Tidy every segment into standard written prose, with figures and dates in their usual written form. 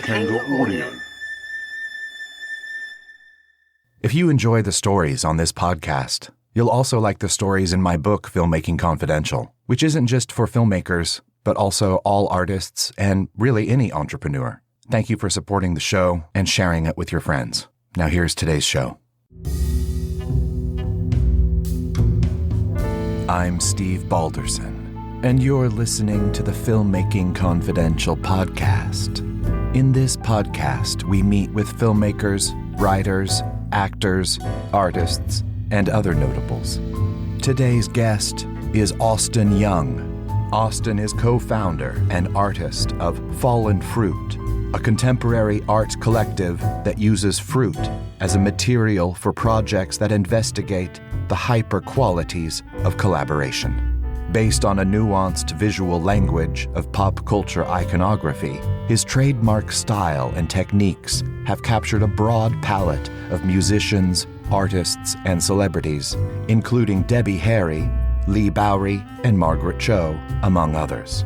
Topanga Audio. If you enjoy the stories on this podcast, you'll also like the stories in my book, Filmmaking Confidential, which isn't just for filmmakers, but also all artists and really any entrepreneur. Thank you for supporting the show and sharing it with your friends. Now here's today's show. I'm Steve Balderson, and you're listening to the Filmmaking Confidential podcast. In this podcast, we meet with filmmakers, writers, actors, artists, and other notables. Today's guest is Austin Young. Austin is co-founder and artist of Fallen Fruit, a contemporary art collective that uses fruit as a material for projects that investigate the hyper qualities of collaboration. Based on a nuanced visual language of pop culture iconography, his trademark style and techniques have captured a broad palette of musicians, artists, and celebrities, including Debbie Harry, Leigh Bowery, and Margaret Cho, among others.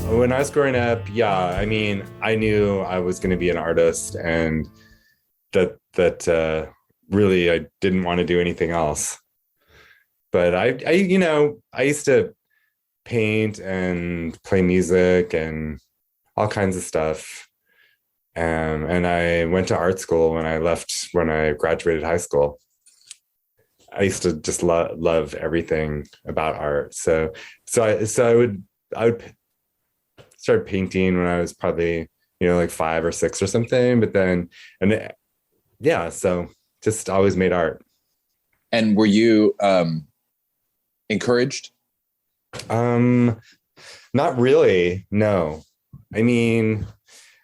When I was growing up, I knew I was going to be an artist, and that really I didn't want to do anything else. But I used to paint and play music and all kinds of stuff. And I went to art school when I graduated high school. I used to just love everything about art. So I would start painting when I was probably, like 5 or 6 or something. But then, so just always made art. And were you encouraged? Not really. No. I mean,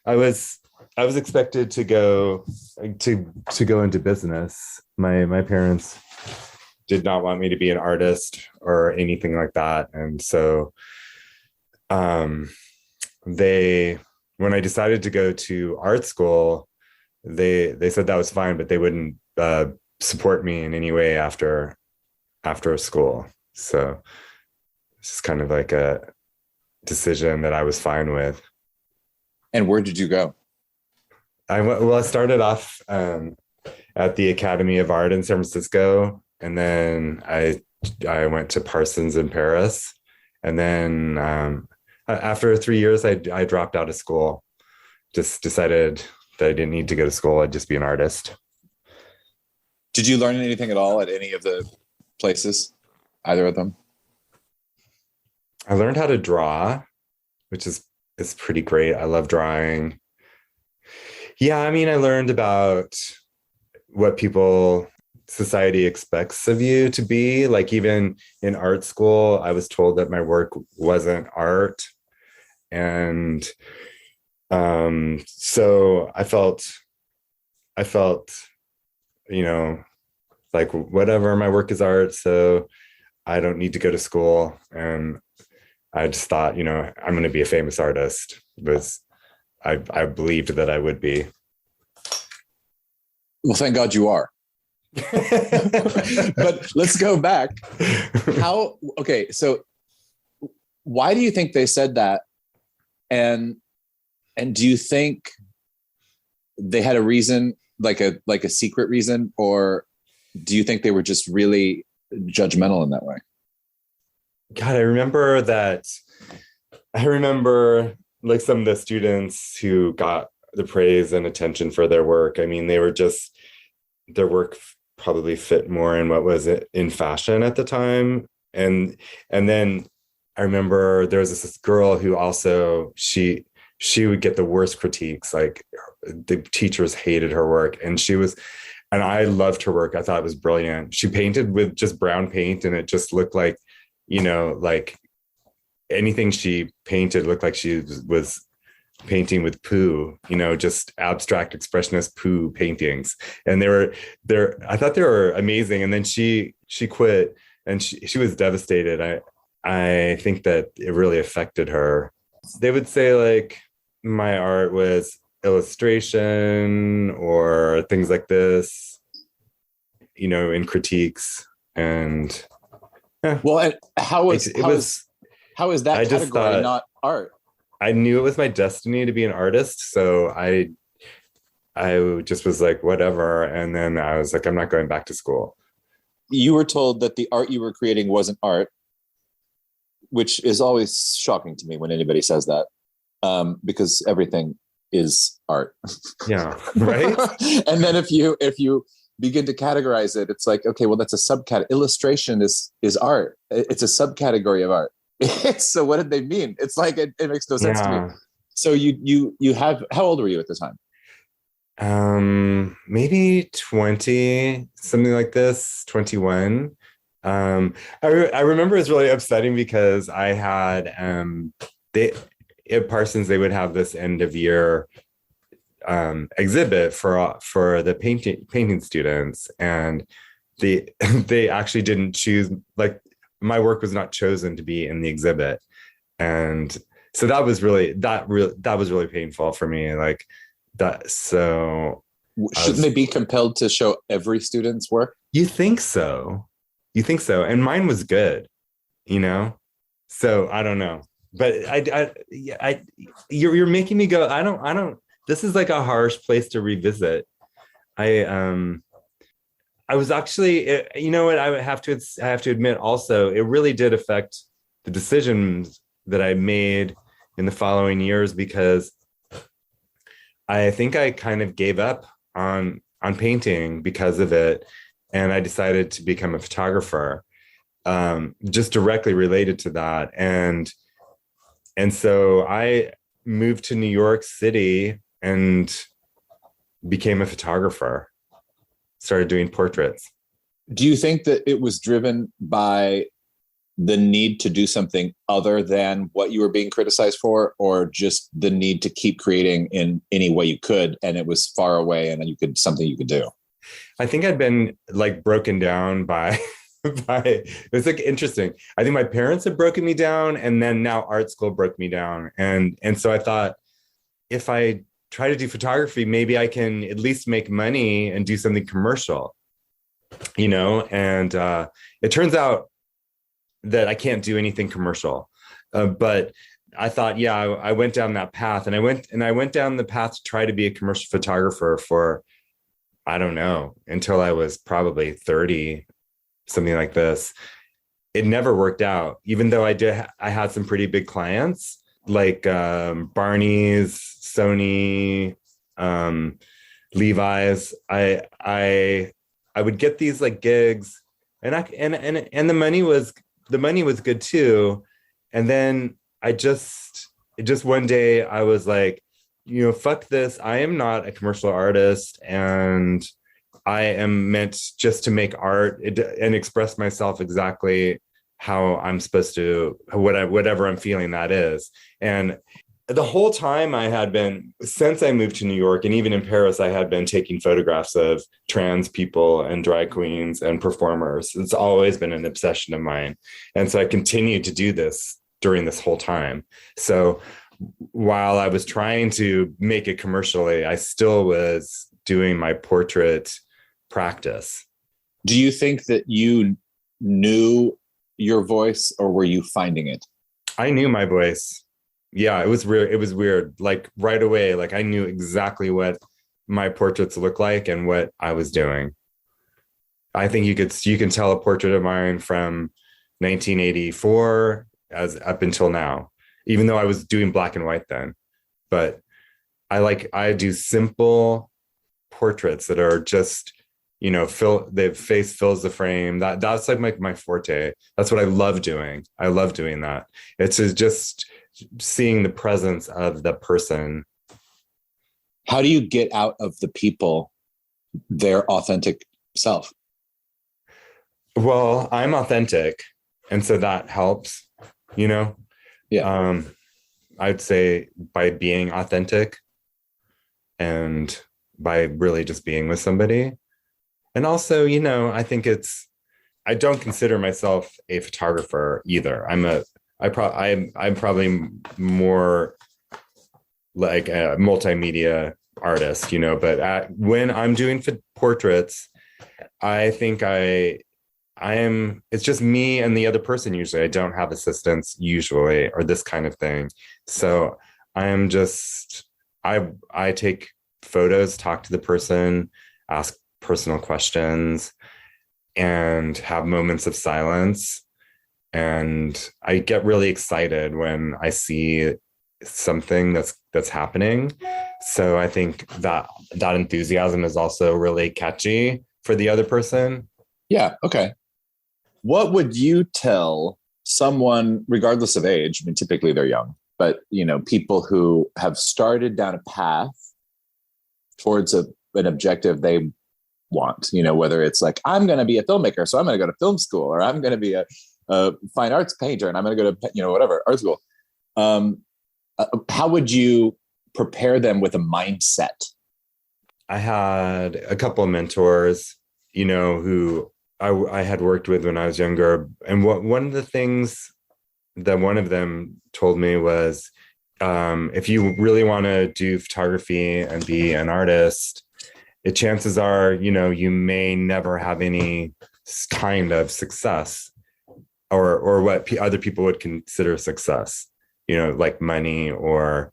I was expected to go into business. My parents did not want me to be an artist or anything like that. And so when I decided to go to art school, they said that was fine, but they wouldn't support me in any way after school. So it's kind of like a decision that I was fine with. And where did you go? I started off at the Academy of Art in San Francisco, and then I went to Parsons in Paris, and then after 3 years, I dropped out of school. Just decided that I didn't need to go to school. I'd just be an artist. Did you learn anything at all at any of the places? Either of them? I learned how to draw, which is pretty great. I love drawing. Yeah, I learned about what society expects of you to be. Like, even in art school, I was told that my work wasn't art. And so I felt, like whatever, my work is art, so I don't need to go to school. And I just thought, I'm going to be a famous artist, because I believed that I would be. Well, thank God you are. But let's go back. So why do you think they said that? And do you think they had a reason, like a secret reason, or do you think they were just really judgmental in that way? God, I remember like some of the students who got the praise and attention for their work. Their work probably fit more in what was in fashion at the time. And then I remember there was this girl who also, she would get the worst critiques. Like, the teachers hated her work, and I loved her work. I thought it was brilliant. She painted with just brown paint, and it just looked like, like anything she painted looked like she was painting with poo, just abstract expressionist poo paintings. And I thought they were amazing. And then she quit, and she was devastated. I think that it really affected her. They would say, like, my art was illustration or things like this, in critiques. And well, and how is that category not art? I knew it was my destiny to be an artist. So I just was like, whatever. And then I was like, I'm not going back to school. You were told that the art you were creating wasn't art, which is always shocking to me when anybody says that, because everything is art. Yeah. Right. And then if you begin to categorize it, it's like, okay, well, that's a subcategory. Illustration is art. It's a subcategory of art. So what did they mean? It's like, it makes no sense to me. So you have, how old were you at the time? Maybe 20, something like this, 21. I remember it was really upsetting because I had, they, at Parsons, they would have this end of year exhibit for the painting students, and they actually didn't choose, like, my work was not chosen to be in the exhibit, and so that was really painful for me, like that. So shouldn't they be compelled to show every student's work? You think so, and mine was good, so I don't know, but you're making me go, I don't, this is like a harsh place to revisit. I was actually, what I have to admit also, it really did affect the decisions that I made in the following years, because I think I kind of gave up on painting because of it, and I decided to become a photographer, just directly related to that, and so I moved to New York City and became a photographer, started doing portraits. Do you think that it was driven by the need to do something other than what you were being criticized for, or just the need to keep creating in any way you could, and it was far away and something you could do? I think I'd been like broken down by it's like interesting. I think my parents had broken me down, and then now art school broke me down. And so I thought, if I try to do photography, maybe I can at least make money and do something commercial, and it turns out that I can't do anything commercial. But I thought, yeah, I went down that path, and I went down the path to try to be a commercial photographer for, I don't know, until I was probably 30, something like this. It never worked out, even though I had some pretty big clients like Barney's, Sony, Levi's. I would get these like gigs, and the money was good too. And then just one day I was like, fuck this. I am not a commercial artist, and I am meant just to make art and express myself exactly how I'm supposed to, whatever I'm feeling that is. And the whole time I had been, since I moved to New York, and even in Paris, I had been taking photographs of trans people and drag queens and performers. It's always been an obsession of mine. And so I continued to do this during this whole time. So while I was trying to make it commercially, I still was doing my portrait practice. Do you think that you knew your voice, or were you finding it? I knew my voice. Yeah, it was weird. It was weird. Like right away, like I knew exactly what my portraits looked like and what I was doing. I think you can tell a portrait of mine from 1984 as up until now, even though I was doing black and white then. But I do simple portraits that are just, the face fills the frame. That's like my forte. That's what I love doing. I love doing that. It's just seeing the presence of the person. How do you get out of the people their authentic self? Well, I'm authentic, and so that helps, Yeah. I'd say by being authentic and by really just being with somebody. And also, I think I don't consider myself a photographer either. I'm probably more like a multimedia artist, but when I'm doing portraits, I think I it's just me and the other person usually. I don't have assistants usually, or this kind of thing. So I am just, I take photos, talk to the person, ask personal questions, and have moments of silence. And I get really excited when I see something that's happening. So I think that enthusiasm is also really catchy for the other person. Yeah. Okay. What would you tell someone, regardless of age? I mean, typically they're young, but people who have started down a path towards an objective they want, whether it's like, I'm going to be a filmmaker, so I'm going to go to film school, or I'm going to be a fine arts painter and I'm going to go to, whatever, art school. How would you prepare them with a mindset? I had a couple of mentors, who I had worked with when I was younger. And one of the things that one of them told me was, if you really want to do photography and be an artist, chances are, you may never have any kind of success or what other people would consider success, like money or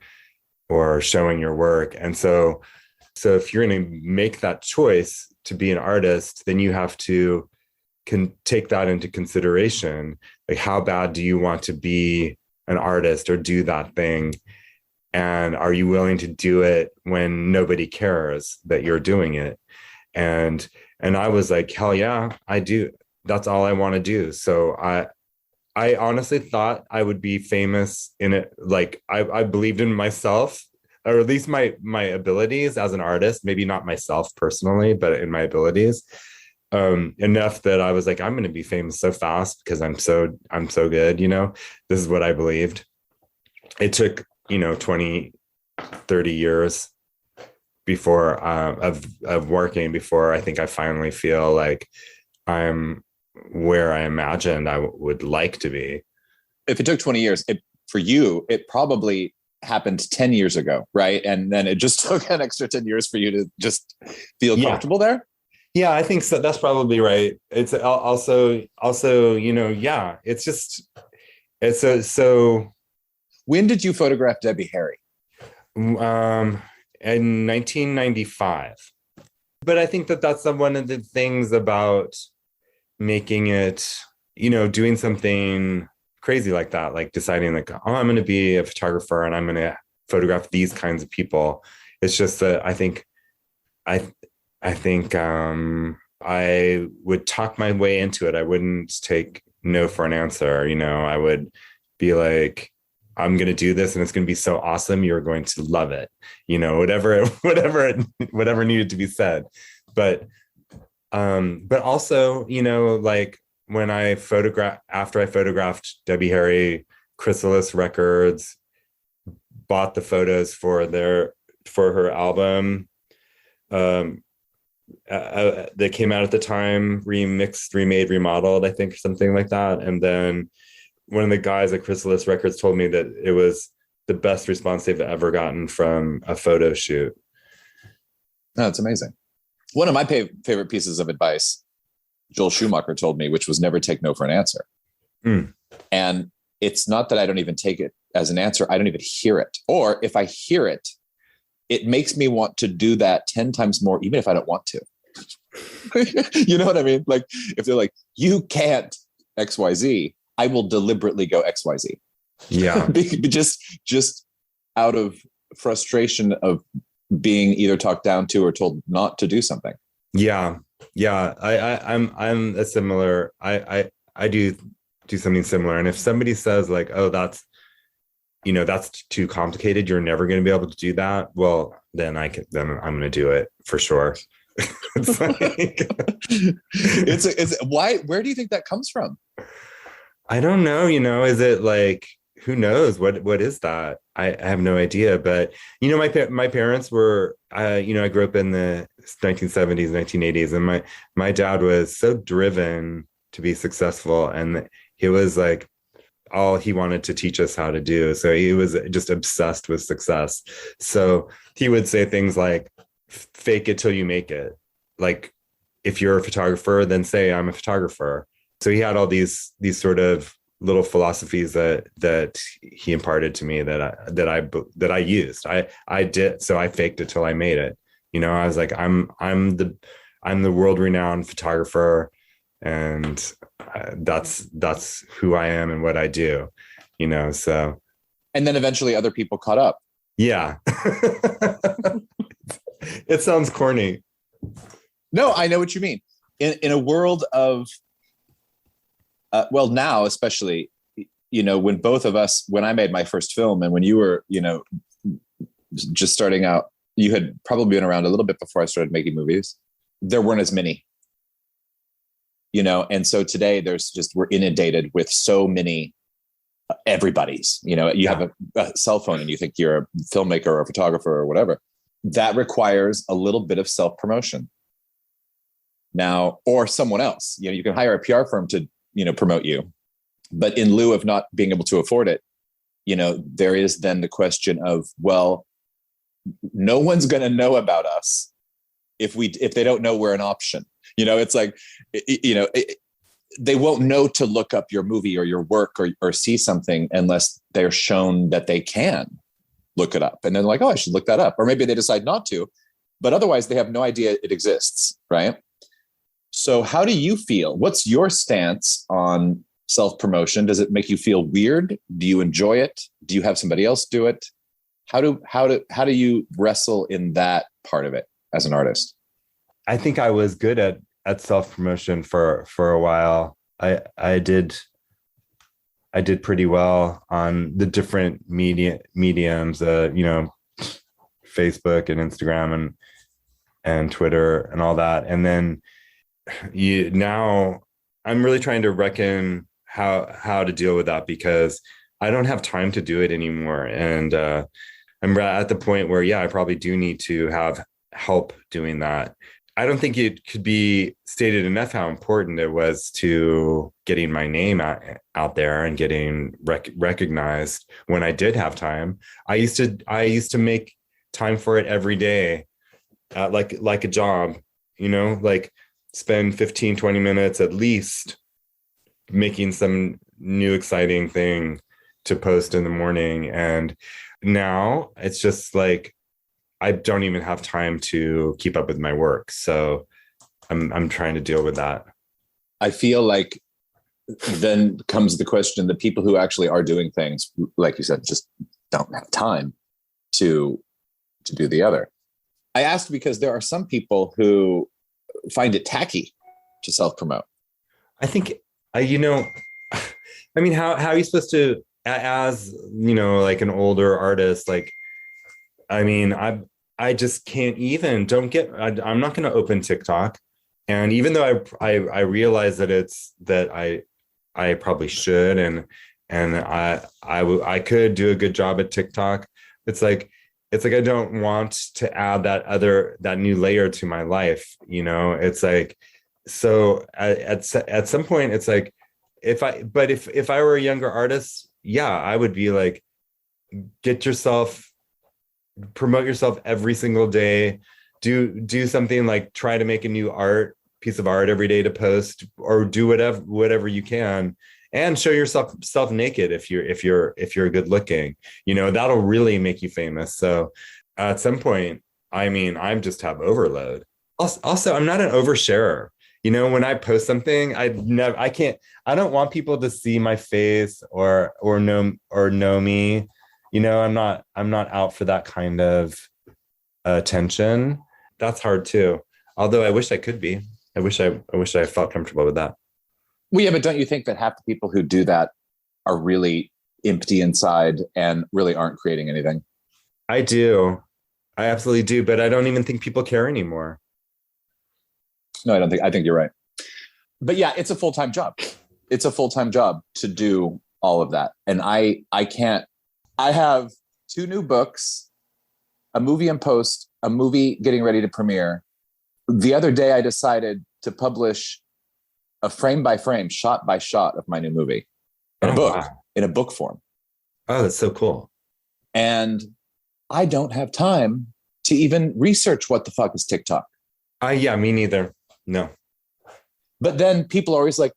showing your work. And so if you're going to make that choice to be an artist, then you have to take that into consideration. Like, how bad do you want to be an artist or do that thing? And are you willing to do it when nobody cares that you're doing it? And I was like, hell yeah, I do. That's all I want to do. So I honestly thought I would be famous in it. Like I believed in myself, or at least my abilities as an artist, maybe not myself personally, but in my abilities, enough that I was like, I'm going to be famous so fast because I'm so good. This is what I believed. It took, 20, 30 years before of working before I think I finally feel like I'm where I imagined I would like to be. If it took 20 years, for you, it probably happened 10 years ago, right? And then it just took an extra 10 years for you to just feel comfortable there? Yeah, I think so. That's probably right. It's also, yeah, it's just, it's so. When did you photograph Debbie Harry? In 1995. But I think that's one of the things about making it, doing something crazy like that, like deciding like, oh, I'm going to be a photographer and I'm going to photograph these kinds of people. It's just that I think I would talk my way into it. I wouldn't take no for an answer. I would be like, I'm going to do this and it's going to be so awesome. You're going to love it. Whatever needed to be said. But also, like when after I photographed Debbie Harry, Chrysalis Records bought the photos for her album. That came out at the time, remixed, remade, remodeled, I think, something like that. And then one of the guys at Chrysalis Records told me that it was the best response they've ever gotten from a photo shoot. Oh, that's amazing. One of my favorite pieces of advice, Joel Schumacher told me, which was never take no for an answer. Mm. And it's not that I don't even take it as an answer. I don't even hear it. Or if I hear it, it makes me want to do that 10 times more, even if I don't want to. You know what I mean? Like if they're like, you can't XYZ, I will deliberately go XYZ. Yeah. just out of frustration of being either talked down to or told not to do something. Yeah. Yeah. I'm a similar, I do something similar. And if somebody says like, oh, that's too complicated, you're never going to be able to do that. Well, then I'm going to do it for sure. It's like, it's why, where do you think that comes from? I don't know, is it like, who knows what is that? I have no idea, but my parents were, I grew up in the 1970s, 1980s, and my dad was so driven to be successful, and he was like, all he wanted to teach us how to do. So he was just obsessed with success. So he would say things like, fake it till you make it. Like if you're a photographer, then say I'm a photographer. So he had all these sort of little philosophies that he imparted to me that I used. I did. So I faked it till I made it. I was like, I'm the world renowned photographer, and that's who I am and what I do. So. And then eventually other people caught up. Yeah. It sounds corny. No, I know what you mean. In a world of, now especially, when both of us, when I made my first film and when you were, just starting out, you had probably been around a little bit before I started making movies. There weren't as many, and so today we're inundated with so many everybody's, you have a cell phone and you think you're a filmmaker or a photographer or whatever. That requires a little bit of self-promotion now, or someone else. You can hire a PR firm to promote you, but in lieu of not being able to afford it, there is then the question of, well, no one's going to know about us if they don't know we're an option. It's like, they won't know to look up your movie or your work or see something unless they're shown that they can look it up. And then like, oh, I should look that up. Or maybe they decide not to, but otherwise they have no idea it exists. Right. So how do you feel? What's your stance on self-promotion? Does it make you feel weird? Do you enjoy it? Do you have somebody else do it? How do you wrestle in that part of it as an artist? I think I was good at self-promotion for a while. I did pretty well on the different mediums, Facebook and Instagram and Twitter and all that. And then now I'm really trying to reckon how to deal with that, because I don't have time to do it anymore. And I'm at the point where, I probably do need to have help doing that. I don't think it could be stated enough how important it was to getting my name out there and getting recognized when I did have time. I used to make time for it every day, like a job, like spend 15, 20 minutes at least making some new exciting thing to post in the morning. And now it's just like, I don't even have time to keep up with my work. So I'm trying to deal with that. I feel like then comes the question, the people who actually are doing things, like you said, just don't have time to do the other. I asked because there are some people who find it tacky to self-promote. I think, how are you supposed to, as, like an older artist, like, I just can't even, I'm not going to open TikTok. And even though I realize that I probably should, and I could do a good job at TikTok. It's like I don't want to add that new layer to my life. It's like, so at some point it's like, if I were a younger artist, I would be like, promote yourself every single day, do something like try to make a new piece of art every day to post, or do whatever you can, and show yourself naked if you're good looking, that'll really make you famous. So at some point, I just have overload. Also, I'm not an oversharer. When I post something, I don't want people to see my face or know me. I'm not out for that kind of attention. That's hard too. Although I wish I could be. I wish I felt comfortable with that. Well, yeah, but don't you think that half the people who do that are really empty inside and really aren't creating anything? I do. I absolutely do. But I don't even think people care anymore. No, I think you're right. But yeah, it's a full-time job. It's a full-time job to do all of that. And I can't. I have 2 new books, a movie in post, a movie getting ready to premiere. The other day, I decided to publish a frame by frame, shot by shot of my new movie in a book form. Oh, that's so cool. And I don't have time to even research what the fuck is TikTok. Yeah, me neither. No. But then people are always like,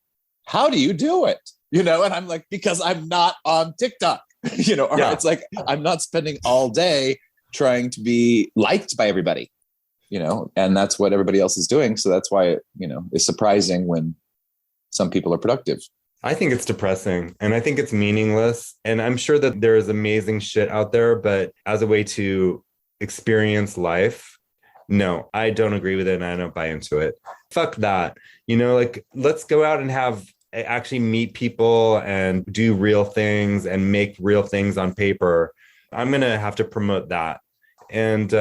how do you do it? And I'm like, because I'm not on TikTok, or it's like, I'm not spending all day trying to be liked by everybody, and that's what everybody else is doing. So that's why, it's surprising when some people are productive. I think it's depressing and I think it's meaningless. And I'm sure that there is amazing shit out there, but as a way to experience life, no, I don't agree with it and I don't buy into it. Fuck that. Let's go out and actually meet people and do real things and make real things on paper. I'm going to have to promote that. And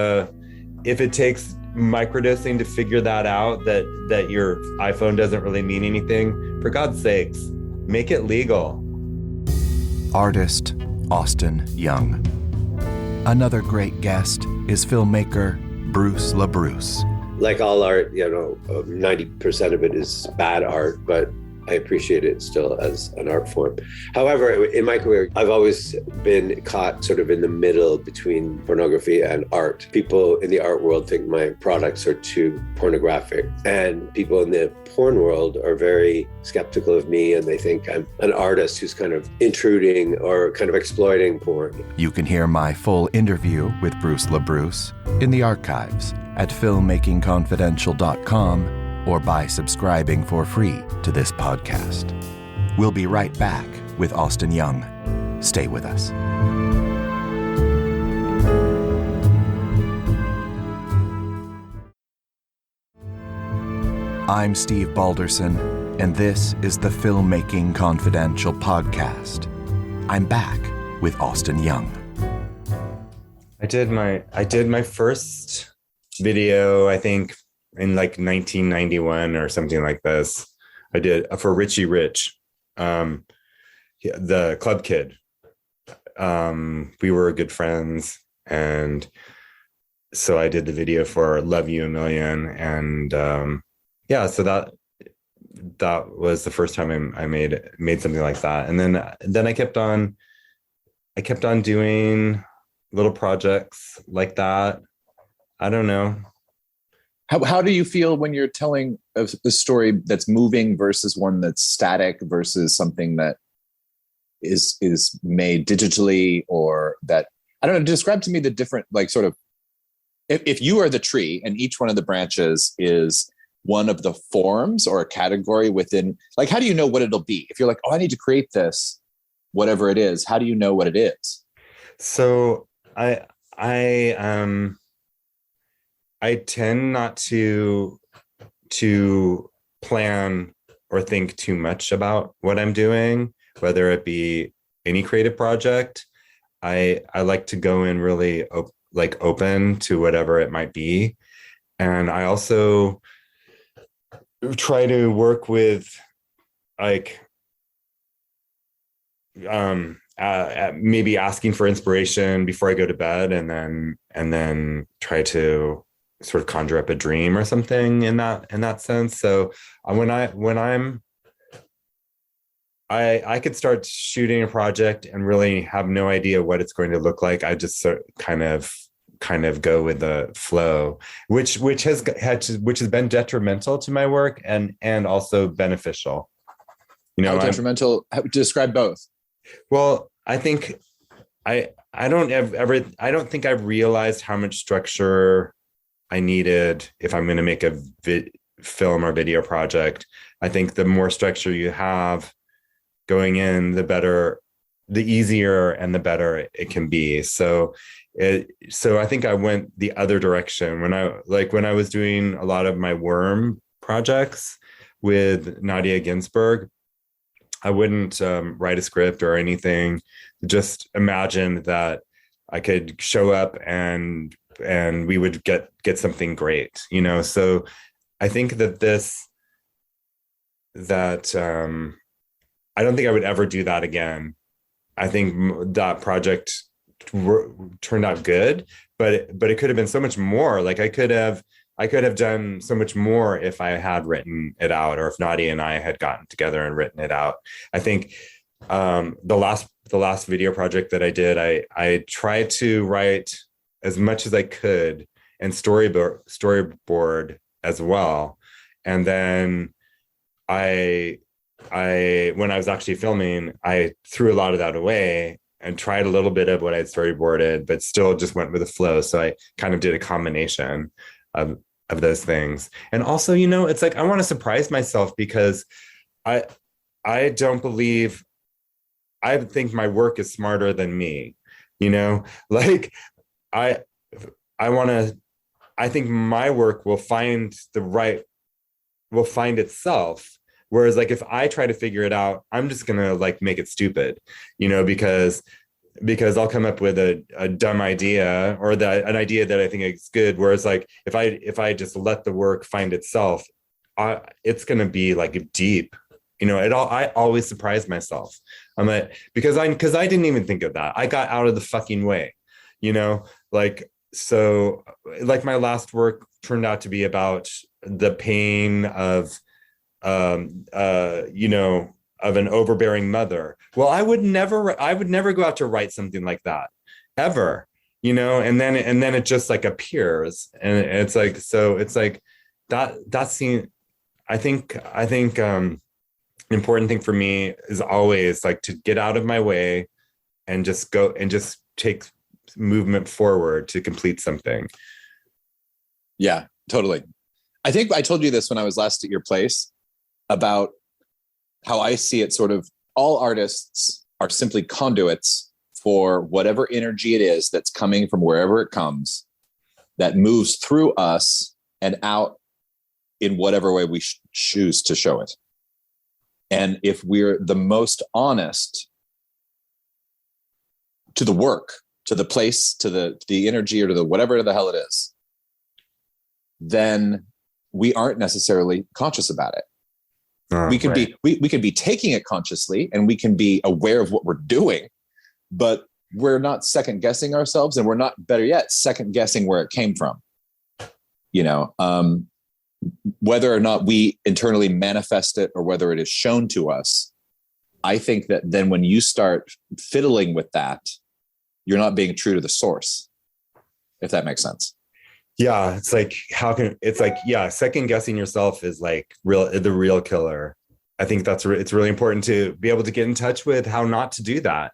if it takes microdosing to figure that out, that your iPhone doesn't really mean anything, for God's sakes, make it legal. Artist Austin Young. Another great guest is filmmaker Bruce LaBruce. Like all art, 90% of it is bad art, but I appreciate it still as an art form. However, in my career, I've always been caught sort of in the middle between pornography and art. People in the art world think my products are too pornographic, and people in the porn world are very skeptical of me, and they think I'm an artist who's kind of intruding or kind of exploiting porn. You can hear my full interview with Bruce LaBruce in the archives at filmmakingconfidential.com or by subscribing for free to this podcast. We'll be right back with Austin Young. Stay with us. I'm Steve Balderson, and this is the Filmmaking Confidential podcast. I'm back with Austin Young. I did my first video, I think, in like 1991 or something like this. I did for Richie Rich, the club kid. We were good friends, and so I did the video for Love You a Million, and so that was the first time I made something like that. And then I kept on doing little projects like that. I don't know. How do you feel when you're telling a story that's moving versus one that's static versus something that is made digitally, or that, I don't know, describe to me the different, like, sort of, if you are the tree and each one of the branches is one of the forms or a category within, like, how do you know what it'll be? If you're like, oh, I need to create this, whatever it is, how do you know what it is? So I tend not to plan or think too much about what I'm doing, whether it be any creative project. I like to go in really open to whatever it might be. And I also try to work with maybe asking for inspiration before I go to bed, and then try to sort of conjure up a dream or something in that sense. So I could start shooting a project and really have no idea what it's going to look like. I just sort of kind of go with the flow, which has been detrimental to my work and also beneficial. How detrimental? Describe both. Well, I think I don't think I've realized how much structure I needed if I'm going to make a film or video project. I think the more structure you have going in, the better, the easier and the better it can be. So I think I went the other direction when I was doing a lot of my worm projects with Nadia Ginsburg. I wouldn't write a script or anything. Just imagine that I could show up and we would get something great, So I think that I don't think I would ever do that again. I think that project turned out good, but it could have been so much more. Like I could have done so much more if I had written it out, or if Nadia and I had gotten together and written it out. I think the last video project that I did, I tried to write as much as I could and storyboard as well. And then I when I was actually filming, I threw a lot of that away and tried a little bit of what I'd storyboarded, but still just went with the flow. So I kind of did a combination of those things. And also, it's like, I want to surprise myself because I think my work is smarter than me, like I think my work will find itself. Whereas like, if I try to figure it out, I'm just going to like make it stupid, because I'll come up with a dumb idea or an idea that I think is good. Whereas like, if I just let the work find itself, it's going to be like deep, I always surprise myself. I'm like, because I didn't even think of that. I got out of the fucking way, like, so like my last work turned out to be about the pain of an overbearing mother. Well, I would never go out to write something like that ever, and then it just like appears. And it's like, so it's like that scene. I think an important thing for me is always like to get out of my way and just go and just take movement forward to complete something. Yeah, totally. I think I told you this when I was last at your place about how I see it. Sort of all artists are simply conduits for whatever energy it is that's coming from wherever it comes, that moves through us and out in whatever way we choose to show it. And if we're the most honest to the work, to the place, to the energy, or to the whatever the hell it is, then we aren't necessarily conscious about it. We can be we can be taking it consciously, and we can be aware of what we're doing, but we're not second guessing ourselves, and we're not, better yet, second guessing where it came from. Whether or not we internally manifest it or whether it is shown to us, I think that then when you start fiddling with that, you're not being true to the source, if that makes sense. Yeah, it's like, second guessing yourself is like the real killer. I think it's really important to be able to get in touch with how not to do that.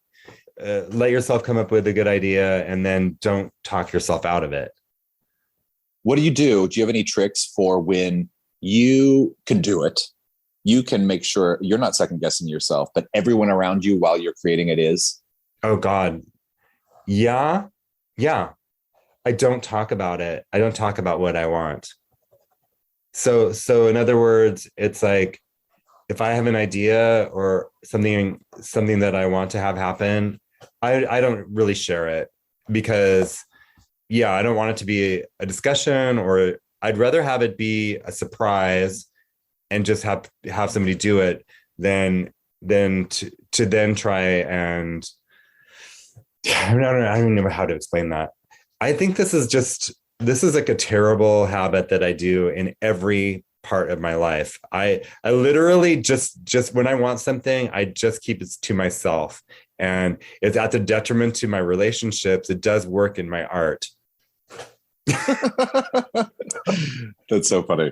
Let yourself come up with a good idea and then don't talk yourself out of it. What do you do? Do you have any tricks for when you can do it? You can make sure you're not second guessing yourself, but everyone around you while you're creating it is. Oh God. Yeah. I don't talk about it. I don't talk about what I want. So in other words, it's like, if I have an idea or something that I want to have happen, I don't really share it because, I don't want it to be a discussion, or I'd rather have it be a surprise and just have somebody do it than to then try and I don't know how to explain that. I think this is like a terrible habit that I do in every part of my life. I literally just when I want something, I just keep it to myself, and it's at the detriment to my relationships. It does work in my art. That's so funny.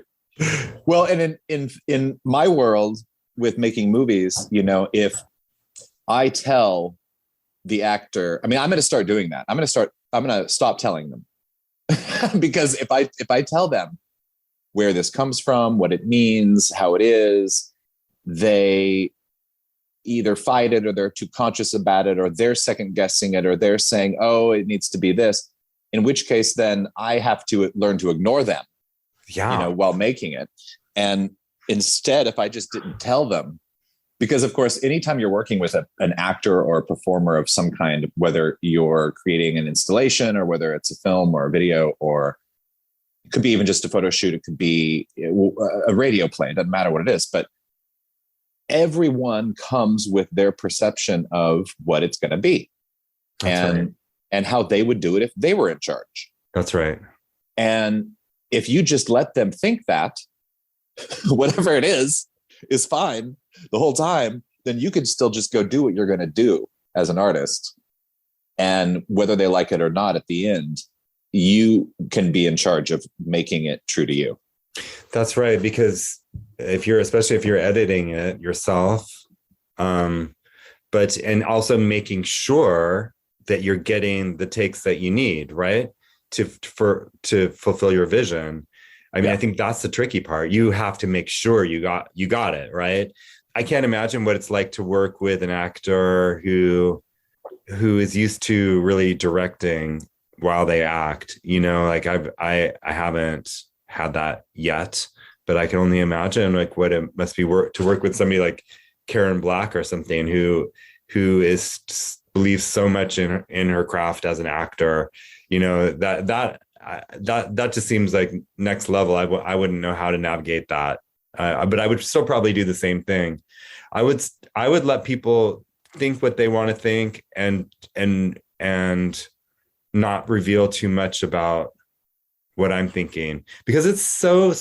Well, and in my world with making movies, if I tell the actor, I'm going to start doing that. I'm going to stop telling them because if I tell them where this comes from, what it means, how it is, they either fight it, or they're too conscious about it, or they're second guessing it, or they're saying, oh, it needs to be this, in which case then I have to learn to ignore them, while making it. And instead, if I just didn't tell them, because of course, anytime you're working with an actor or a performer of some kind, whether you're creating an installation or whether it's a film or a video, or it could be even just a photo shoot, it could be a radio play, it doesn't matter what it is, but everyone comes with their perception of what it's going to be. And how they would do it if they were in charge. That's right. And if you just let them think that whatever it is fine the whole time, then you can still just go do what you're going to do as an artist. And whether they like it or not, at the end, you can be in charge of making it true to you. That's right. Because especially if you're editing it yourself, and also making sure that you're getting the takes that you need, right? To fulfill your vision. I mean, I think that's the tricky part. You have to make sure you got it, right? I can't imagine what it's like to work with an actor who is used to really directing while they act. Like I haven't had that yet, but I can only imagine like what it must be to work with somebody like Karen Black or something who believes so much in her craft as an actor. That just seems like next level. I wouldn't know how to navigate that, but I would still probably do the same thing. I would let people think what they want to think and not reveal too much about what I'm thinking, because it's so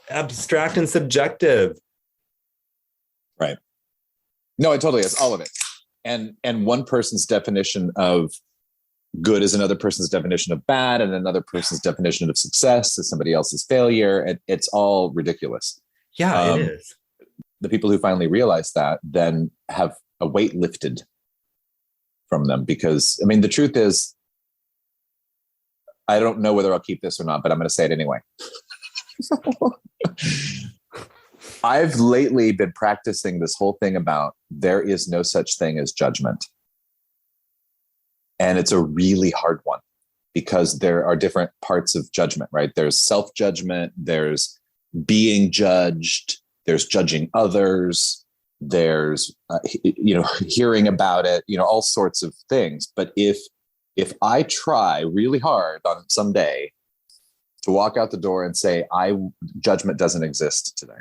abstract and subjective. Right. No, it totally is, all of it. And one person's definition of good is another person's definition of bad, and another person's definition of success is somebody else's failure. It's all ridiculous. Yeah, it is. The people who finally realize that then have a weight lifted from them, because, I mean, the truth is, I don't know whether I'll keep this or not, but I'm going to say it anyway. I've lately been practicing this whole thing about there is no such thing as judgment. And it's a really hard one, because there are different parts of judgment, right? There's self-judgment, there's being judged, there's judging others, there's, hearing about it, all sorts of things. But if I try really hard on some day to walk out the door and say, judgment doesn't exist today,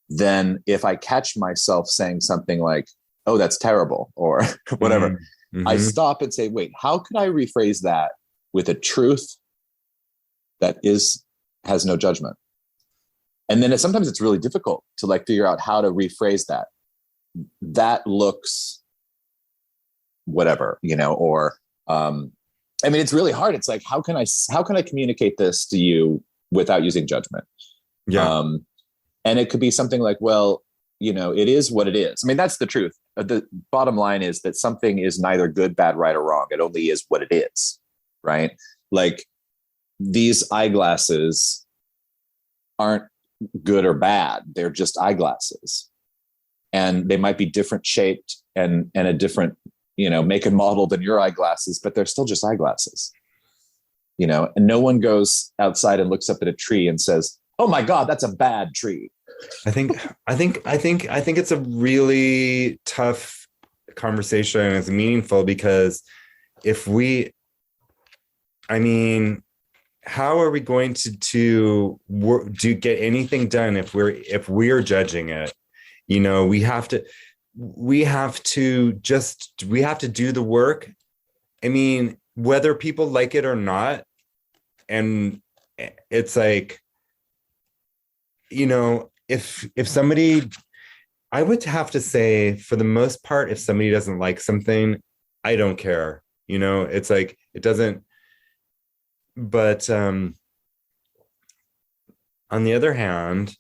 then if I catch myself saying something like, oh, that's terrible, or whatever, I stop and say, wait, how could I rephrase that with a truth that has no judgment? And then sometimes it's really difficult to figure out how to rephrase that. That looks whatever, or, it's really hard. It's like, how can I communicate this to you without using judgment? Yeah. And it could be something like, well, it is what it is. I mean, that's the truth. The bottom line is that something is neither good, bad, right, or wrong. It only is what it is, right? Like, these eyeglasses aren't good or bad. They're just eyeglasses. And they might be different shaped and a different, make and model than your eyeglasses, but they're still just eyeglasses. And no one goes outside and looks up at a tree and says, oh my God, that's a bad tree. I think it's a really tough conversation. It's meaningful, because how are we going to get anything done if we're judging it? We have to do the work. I mean, whether people like it or not. And it's like, if somebody, I would have to say, for the most part, if somebody doesn't like something, I don't care. It's like, it doesn't. But on the other hand,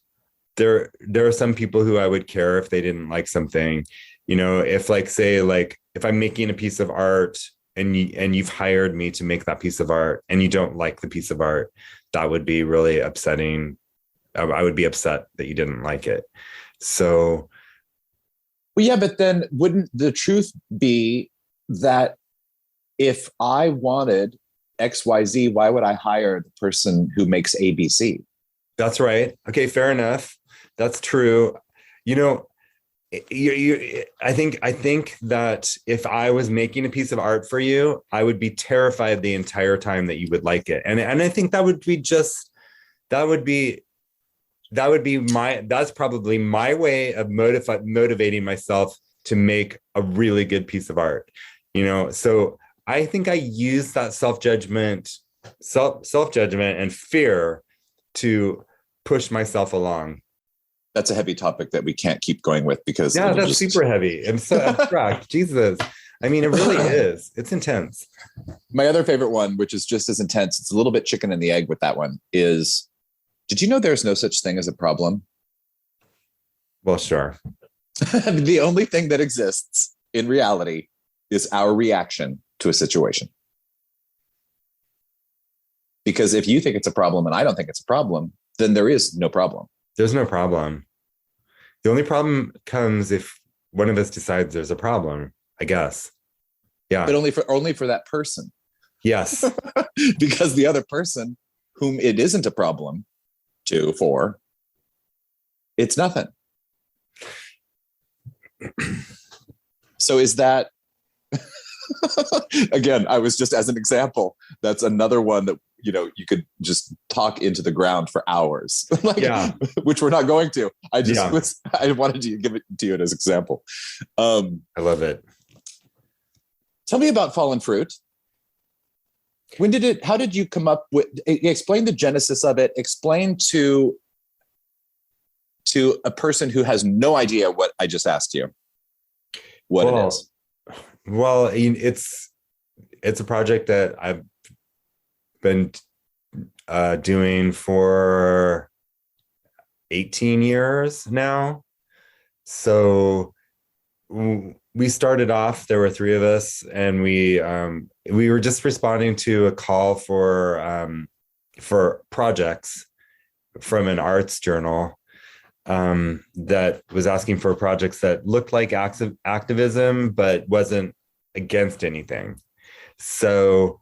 there are some people who I would care if they didn't like something. If I'm making a piece of art and you've hired me to make that piece of art and you don't like the piece of art, that would be really upsetting. I would be upset that you didn't like it. So, well, yeah, but then wouldn't the truth be that if I wanted XYZ, why would I hire the person who makes ABC? That's right. Okay, fair enough. That's true. I think that if I was making a piece of art for you, I would be terrified the entire time that you would like it. And I think that's probably my way of motivating myself to make a really good piece of art. So I think I use that self-judgment and fear to push myself along. That's a heavy topic that we can't keep going with, because that's super heavy and so abstract. Jesus. I mean, it really is. It's intense. My other favorite one, which is just as intense, it's a little bit chicken and the egg with that one, is Did you know there's no such thing as a problem? Well, sure. The only thing that exists in reality is our reaction to a situation. Because if you think it's a problem and I don't think it's a problem, then there is no problem. There's no problem. The only problem comes if one of us decides there's a problem, I guess. Yeah. But only for that person. Yes. Because the other person whom it isn't a problem for, it's nothing. So is that, again, I was just as an example, that's another one that, you know, you could just talk into the ground for hours, which we're not going to. I wanted to give it to you as an example. I love it. Tell me about Fallen Fruit. How did you come up with, explain the genesis of it, explain to a person who has no idea what I just asked you, what it is. Well, it's a project that I've been doing for 18 years now. So we started off, there were three of us, and we were just responding to a call for projects from an arts journal that was asking for projects that looked like activism, but wasn't against anything. So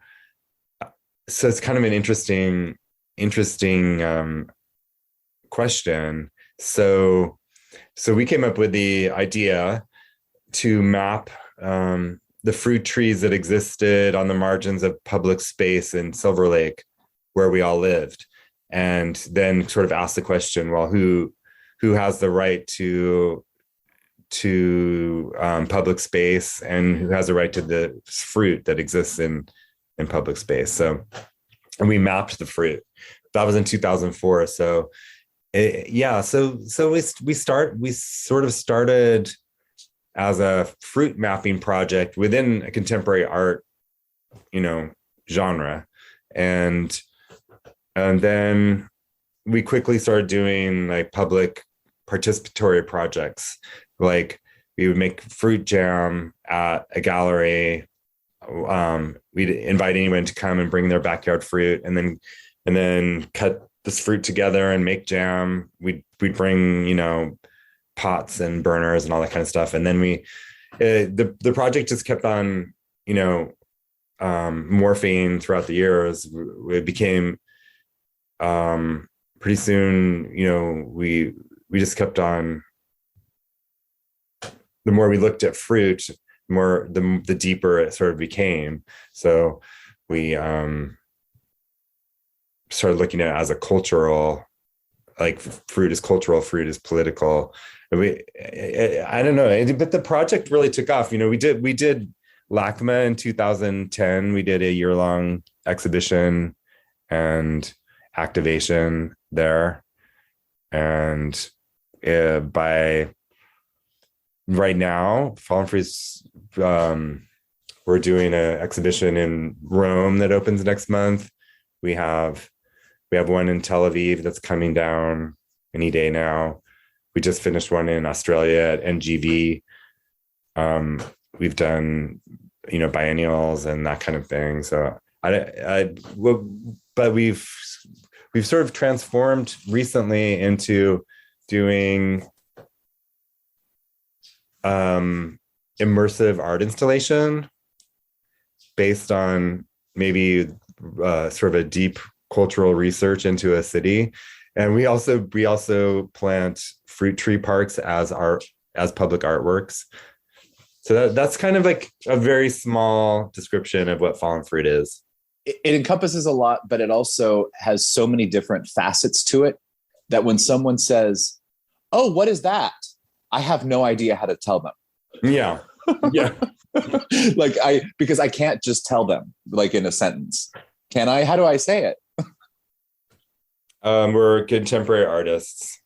it's kind of an interesting question. So we came up with the idea to map the fruit trees that existed on the margins of public space in Silver Lake, where we all lived, and then sort of ask the question, well, who has the right to public space, and who has the right to the fruit that exists in public space? So, and we mapped the fruit. That was in 2004. So, we sort of started as a fruit mapping project within a contemporary art, genre, and then we quickly started doing like public participatory projects. Like we would make fruit jam at a gallery. We'd invite anyone to come and bring their backyard fruit, and then cut this fruit together and make jam. We'd bring, pots and burners and all that kind of stuff. And then the project just kept on, morphing throughout the years. It became, pretty soon, we just kept on, the more we looked at fruit, the deeper it sort of became. So we started looking at it as a cultural, like fruit is cultural, fruit is political. And I don't know, but the project really took off. We did LACMA in 2010. We did a year-long exhibition and activation there. And by right now, Fallen Fruit's, we're doing an exhibition in Rome that opens next month. We have one in Tel Aviv that's coming down any day now. We just finished one in Australia at NGV. We've done, biennials and that kind of thing. So but we've sort of transformed recently into doing immersive art installation based on maybe sort of a deep cultural research into a city. And we also plant fruit tree parks as public artworks. So that's kind of like a very small description of what Fallen Fruit is. It encompasses a lot, but it also has so many different facets to it that when someone says, "Oh, what is that?" I have no idea how to tell them. Yeah. Yeah. Because I can't just tell them like in a sentence. Can I? How do I say it? We're contemporary artists.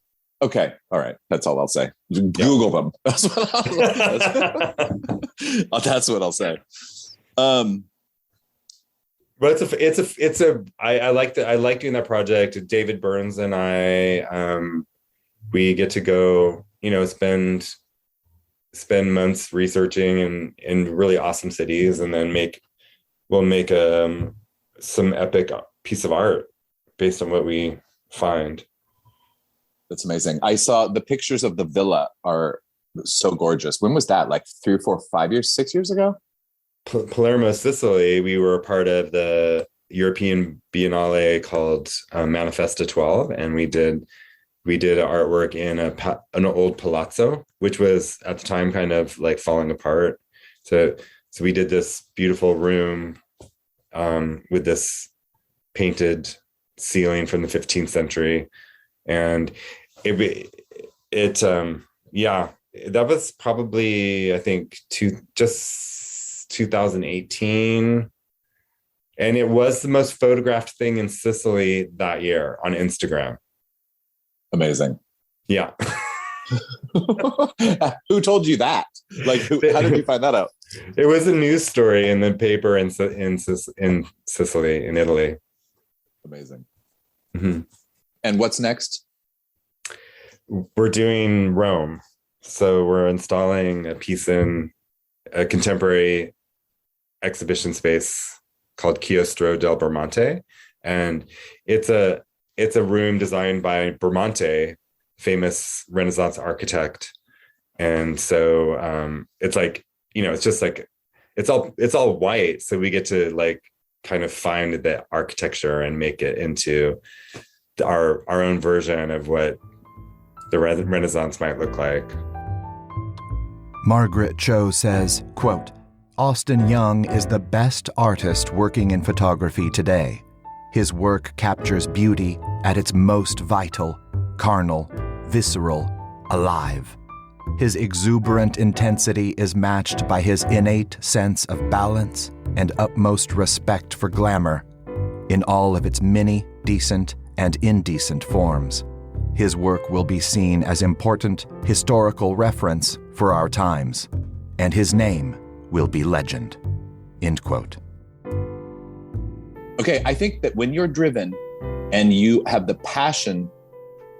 Okay. All right. That's all I'll say. Google them. That's what I'll say. But I like doing that project. David Burns and I, we get to go, spend months researching in really awesome cities, and then we'll make some epic piece of art based on what we find. That's amazing. I saw the pictures of the villa are so gorgeous. When was that? Like 3 or 4 or 5 years, 6 years ago? Palermo, Sicily. We were a part of the European Biennale called Manifesta 12, and we did artwork in an old palazzo, which was at the time kind of like falling apart. So we did this beautiful room with this painted ceiling from the 15th century, and that was probably, I think, 2018, and it was the most photographed thing in Sicily that year on Instagram. Amazing. Yeah. Who told you that? Like, how did you find that out? It was a news story in the paper in Sicily, in Italy. Amazing. Mm-hmm. And what's next? We're doing Rome. So we're installing a piece in a contemporary exhibition space called Chiostro del Bramante. And it's a room designed by Bramante, famous Renaissance architect. And so it's like, it's just like, it's all white. So we get to like kind of find the architecture and make it into our own version of what the Renaissance might look like. Margaret Cho says, quote, Austin Young is the best artist working in photography today. His work captures beauty at its most vital, carnal, visceral, alive. His exuberant intensity is matched by his innate sense of balance and utmost respect for glamour in all of its many decent and indecent forms. His work will be seen as important historical reference for our times, and his name will be legend. End quote. Okay, I think that when you're driven and you have the passion,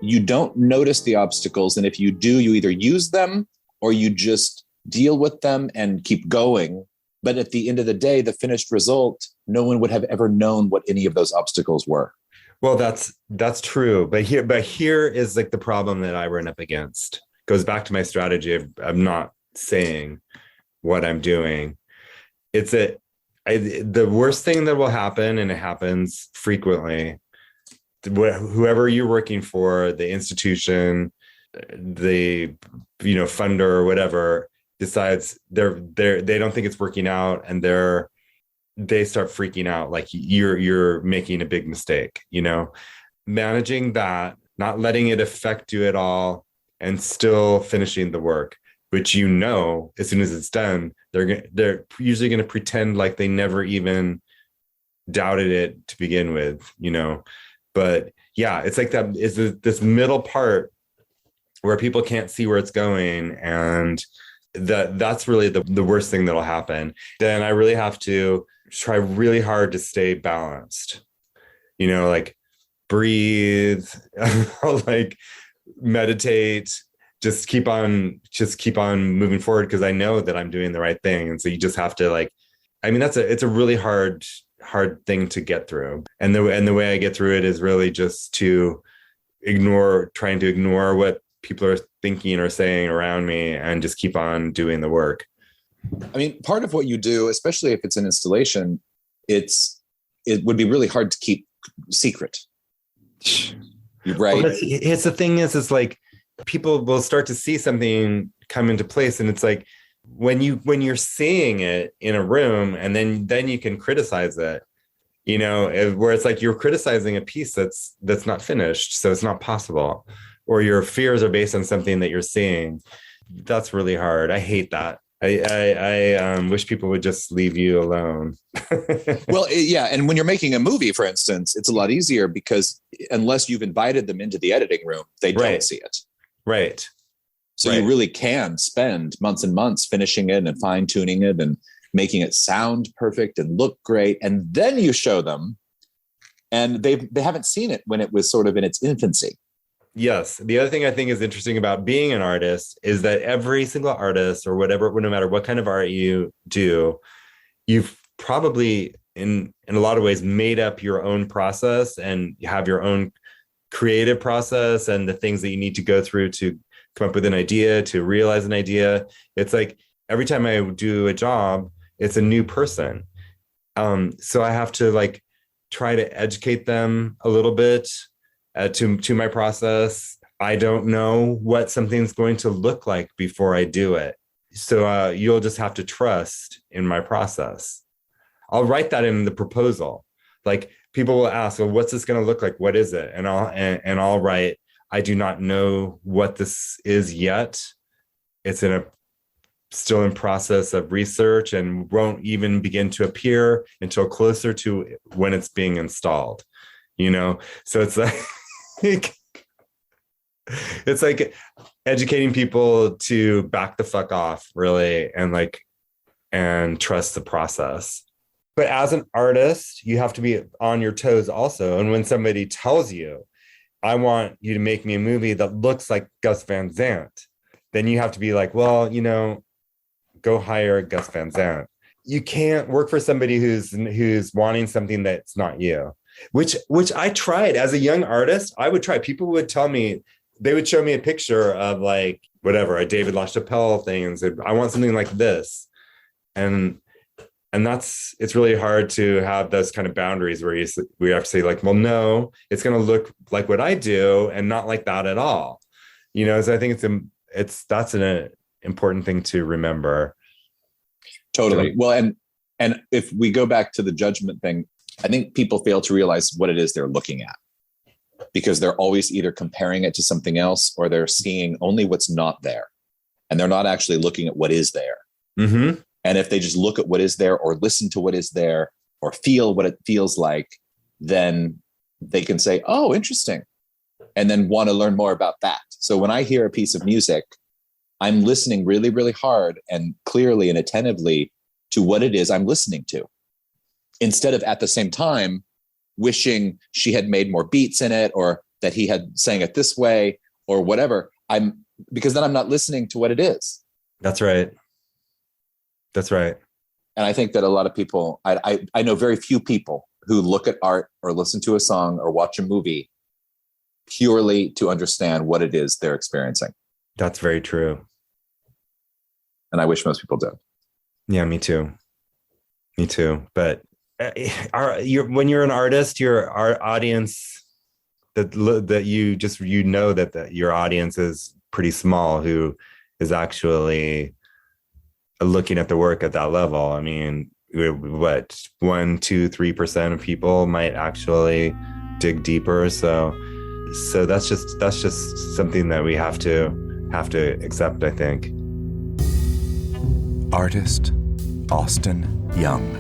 you don't notice the obstacles. And if you do, you either use them or you just deal with them and keep going. But at the end of the day, the finished result, no one would have ever known what any of those obstacles were. Well, that's true. But here is like the problem that I run up against. Goes back to my strategy of not saying what I'm doing. The worst thing that will happen, and it happens frequently, whoever you're working for, the institution, the funder or whatever, decides they don't think it's working out, and they start freaking out like you're making a big mistake. Managing that, not letting it affect you at all, and still finishing the work, which as soon as it's done, they're usually going to pretend like they never even doubted it to begin with, But yeah, it's like that is this middle part where people can't see where it's going, and that's really the worst thing that'll happen. Then I really have to try really hard to stay balanced, like breathe, like meditate, just keep on moving forward, because I know that I'm doing the right thing. And so you just have to it's a really hard thing to get through. And the way I get through it is really just trying to ignore what people are thinking or saying around me, and just keep on doing the work. I mean, part of what you do, especially if it's an installation, it would be really hard to keep secret. Right. Well, it's the thing is like people will start to see something come into place, and it's like when you're seeing it in a room, and then you can criticize it, where it's like you're criticizing a piece that's not finished, so it's not possible, or your fears are based on something that you're seeing. That's really hard. I hate that. I wish people would just leave you alone. Well, yeah. And when you're making a movie, for instance, it's a lot easier because unless you've invited them into the editing room, they don't see it. Right. So you really can spend months and months finishing it and fine tuning it. And making it sound perfect and look great. And then you show them and they haven't seen it when it was sort of in its infancy. Yes. The other thing I think is interesting about being an artist is that every single artist or whatever, no matter what kind of art you do, you've probably in a lot of ways made up your own process and you have your own creative process and the things that you need to go through to come up with an idea, to realize an idea. It's like every time I do a job, it's a new person. So I have to like try to educate them a little bit to my process. I don't know what something's going to look like before I do it. So you'll just have to trust in my process. I'll write that in the proposal. Like people will ask, well, what's this going to look like? What is it? And I'll write, I do not know what this is yet. It's still in process of research and won't even begin to appear until closer to when it's being installed, So it's like, it's like educating people to back the fuck off, really, and trust the process. But as an artist, you have to be on your toes also. And when somebody tells you, I want you to make me a movie that looks like Gus Van Sant, then you have to be like, well, go hire Gus Van Sant. You can't work for somebody who's wanting something that's not you, which I tried as a young artist. I would try. People would tell me, they would show me a picture of like whatever, a David LaChapelle thing and said, I want something like this. And it's really hard to have those kind of boundaries where we have to say like, well, no, it's going to look like what I do and not like that at all. So I think that's an important thing to remember. Totally. Well, and if we go back to the judgment thing, I think people fail to realize what it is they're looking at because they're always either comparing it to something else or they're seeing only what's not there. And they're not actually looking at what is there. Mm-hmm. And if they just look at what is there or listen to what is there or feel what it feels like, then they can say, oh, interesting. And then want to learn more about that. So when I hear a piece of music, I'm listening really, really hard and clearly and attentively to what it is I'm listening to. Instead of at the same time wishing she had made more beats in it or that he had sang it this way or whatever, because then I'm not listening to what it is. That's right. That's right. And I think that a lot of people, I know very few people who look at art or listen to a song or watch a movie purely to understand what it is they're experiencing. That's very true. And I wish most people did. Yeah, me too. But when you're an artist, our audience that your audience is pretty small who is actually looking at the work at that level. I mean, what 1%, 2%, 3% of people might actually dig deeper. So that's just something that we have to accept, I think. Artist Austin Young.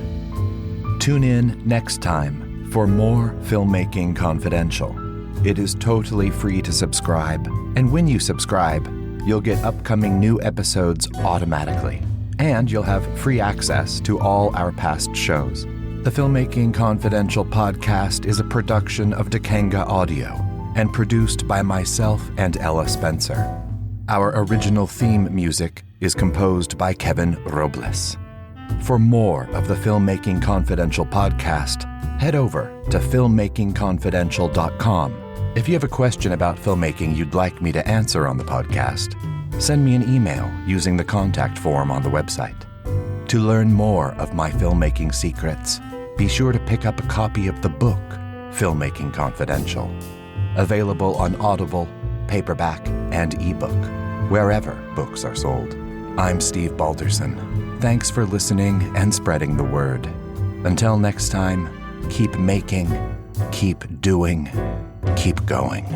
Tune in next time for more Filmmaking Confidential. It is totally free to subscribe, and when you subscribe, you'll get upcoming new episodes automatically. And you'll have free access to all our past shows. The Filmmaking Confidential podcast is a production of Dekanga Audio and produced by myself and Ella Spencer. Our original theme music is composed by Kevin Robles. For more of the Filmmaking Confidential podcast, head over to filmmakingconfidential.com. If you have a question about filmmaking you'd like me to answer on the podcast, send me an email using the contact form on the website. To learn more of my filmmaking secrets, be sure to pick up a copy of the book, Filmmaking Confidential, available on Audible, paperback, and ebook, wherever books are sold. I'm Steve Balderson. Thanks for listening and spreading the word. Until next time, keep making, keep doing, keep going.